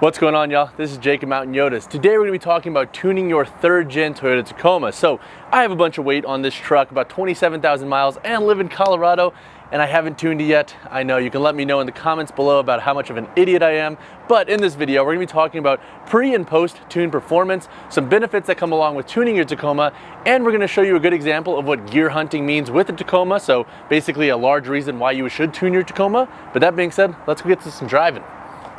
What's going on, y'all? This is Jake at Mountain Yodas. Today we're going to be talking about tuning your third gen Toyota Tacoma. So I have a bunch of weight on this truck, about 27,000 miles, and live in Colorado, and I haven't tuned it yet. I know, you can let me know in the comments below about how much of an idiot I am, but in this video we're going to be talking about pre and post tune performance, some benefits that come along with tuning your Tacoma, and we're going to show you a good example of what gear hunting means with the Tacoma, so basically a large reason why you should tune your Tacoma. But that being said, let's go get to some driving.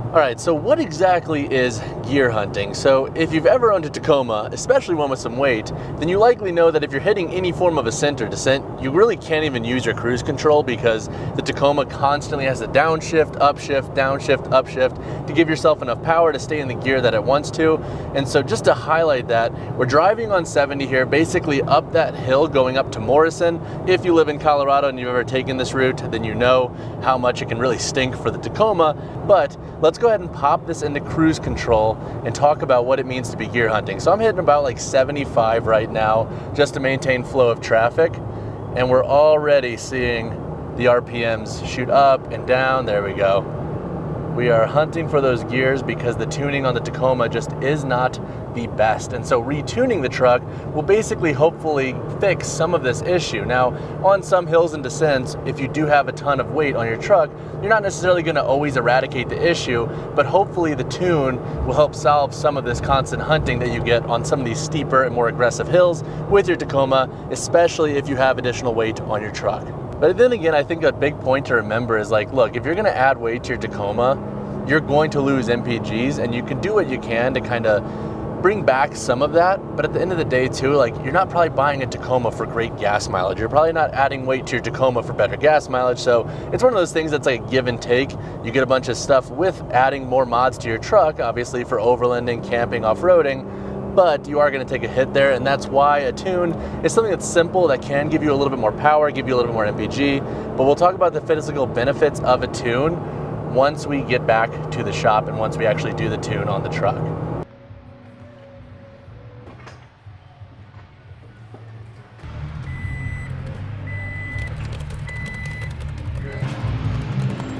All right, so what exactly is gear hunting? So if you've ever owned a Tacoma, especially one with some weight, then you likely know that if you're hitting any form of ascent or descent, you really can't even use your cruise control because the Tacoma constantly has to downshift, upshift, downshift, upshift to give yourself enough power to stay in the gear that it wants to. And so just to highlight that, we're driving on 70 here, basically up that hill going up to Morrison. If you live in Colorado and you've ever taken this route, then you know how much it can really stink for the Tacoma. But let's go ahead and pop this into cruise control and talk about what it means to be gear hunting. So I'm hitting about like 75 right now just to maintain flow of traffic, and we're already seeing the RPMs shoot up and down. There we go. We are hunting for those gears because the tuning on the Tacoma just is not the best. And so retuning the truck will basically hopefully fix some of this issue. Now, on some hills and descents, if you do have a ton of weight on your truck, you're not necessarily going to always eradicate the issue, but hopefully the tune will help solve some of this constant hunting that you get on some of these steeper and more aggressive hills with your Tacoma, especially if you have additional weight on your truck. But then again, I think a big point to remember is like, look, if you're going to add weight to your Tacoma, you're going to lose MPGs, and you can do what you can to kind of bring back some of that. But at the end of the day too, like, you're not probably buying a Tacoma for great gas mileage. You're probably not adding weight to your Tacoma for better gas mileage. So it's one of those things that's like a give and take. You get a bunch of stuff with adding more mods to your truck, obviously for overlanding, camping, off-roading, but you are going to take a hit there, and that's why a tune is something that's simple, that can give you a little bit more power, give you a little bit more MPG. But we'll talk about the physical benefits of a tune once we get back to the shop and once we actually do the tune on the truck.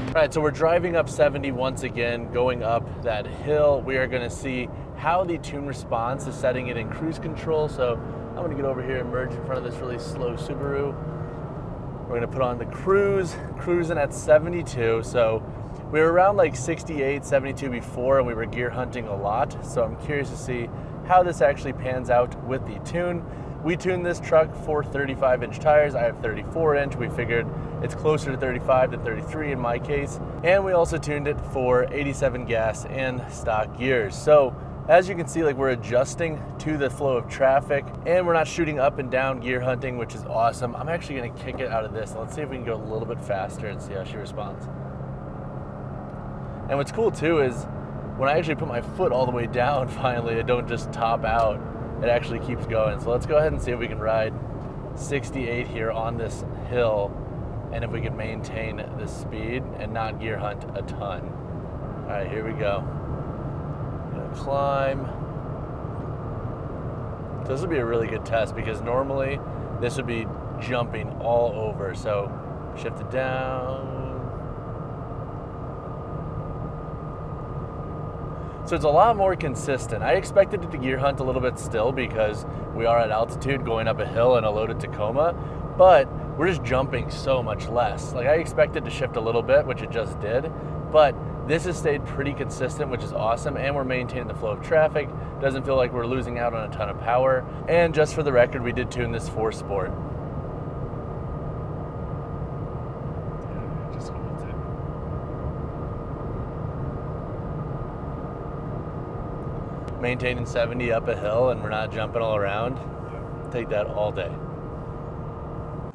All right, so we're driving up 70 once again, going up that hill. We are going to see how the tune responds to setting it in cruise control. So I'm going to get over here and merge in front of this really slow Subaru. We're going to put on the cruising at 72. So we were around like 68, 72 before, and we were gear hunting a lot. So I'm curious to see how this actually pans out with the tune. We tuned this truck for 35-inch tires. I have 34-inch. We figured it's closer to 35 than 33 in my case. And we also tuned it for 87 gas and stock gears. So as you can see, like, we're adjusting to the flow of traffic, and we're not shooting up and down gear hunting, which is awesome. I'm actually gonna kick it out of this. Let's see if we can go a little bit faster and see how she responds. And what's cool too is when I actually put my foot all the way down, finally, it don't just top out. It actually keeps going. So let's go ahead and see if we can ride 68 here on this hill, and if we can maintain the speed and not gear hunt a ton. All right, here we go. Gonna climb. So this would be a really good test because normally this would be jumping all over. So shift it down. So it's a lot more consistent. I expected it to gear hunt a little bit still because we are at altitude going up a hill in a loaded Tacoma, but we're just jumping so much less. Like, I expected to shift a little bit, which it just did, but this has stayed pretty consistent, which is awesome, and we're maintaining the flow of traffic. Doesn't feel like we're losing out on a ton of power. And just for the record, we did tune this for sport. Maintaining 70 up a hill, and we're not jumping all around. Take that all day.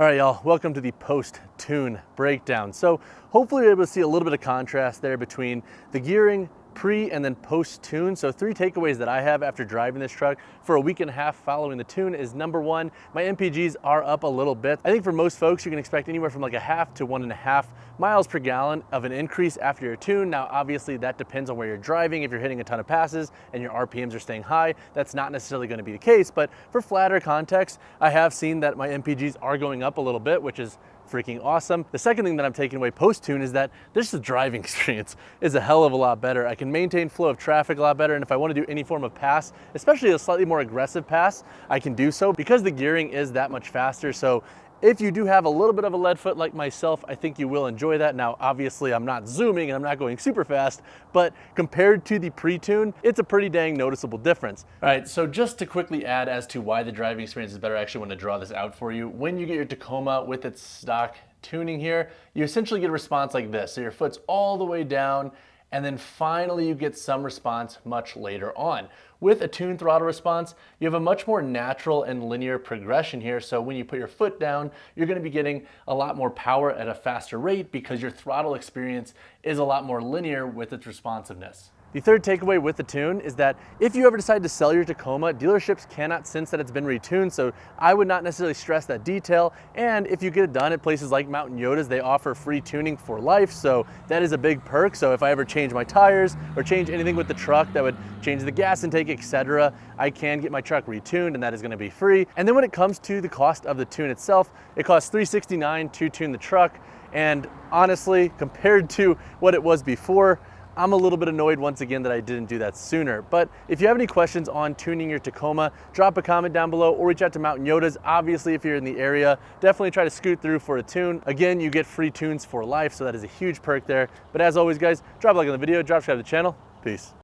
All right, y'all, welcome to the post-tune breakdown. So hopefully you're able to see a little bit of contrast there between the gearing pre and then post-tune. So 3 takeaways that I have after driving this truck for a week and a half following the tune is, number 1, my MPGs are up a little bit. I think for most folks, you can expect anywhere from like a half to 1.5 miles per gallon of an increase after your tune. Now, obviously that depends on where you're driving. If you're hitting a ton of passes and your RPMs are staying high, that's not necessarily going to be the case. But for flatter context, I have seen that my MPGs are going up a little bit, which is freaking awesome. The second thing that I'm taking away post-tune is that this the driving experience is a hell of a lot better. I can maintain flow of traffic a lot better, and if I want to do any form of pass, especially a slightly more aggressive pass, I can do so because the gearing is that much faster. So if you do have a little bit of a lead foot like myself, I think you will enjoy that. Now, obviously, I'm not zooming and I'm not going super fast, but compared to the pre-tune, it's a pretty dang noticeable difference. All right, so just to quickly add as to why the driving experience is better, I actually want to draw this out for you. When you get your Tacoma with its stock tuning here, you essentially get a response like this. So your foot's all the way down, and then finally you get some response much later on. With a tuned throttle response, you have a much more natural and linear progression here. So when you put your foot down, you're gonna be getting a lot more power at a faster rate because your throttle experience is a lot more linear with its responsiveness. The third takeaway with the tune is that if you ever decide to sell your Tacoma, dealerships cannot sense that it's been retuned, so I would not necessarily stress that detail. And if you get it done at places like Mountain Yotas, they offer free tuning for life, so that is a big perk. So if I ever change my tires or change anything with the truck that would change the gas intake, etc., I can get my truck retuned, and that is gonna be free. And then when it comes to the cost of the tune itself, it costs $369 to tune the truck. And honestly, compared to what it was before, I'm a little bit annoyed once again that I didn't do that sooner. But if you have any questions on tuning your Tacoma, drop a comment down below or reach out to Mountain Yotas. Obviously, if you're in the area, definitely try to scoot through for a tune. Again, you get free tunes for life, so that is a huge perk there. But as always, guys, drop a like on the video, subscribe to the channel. Peace.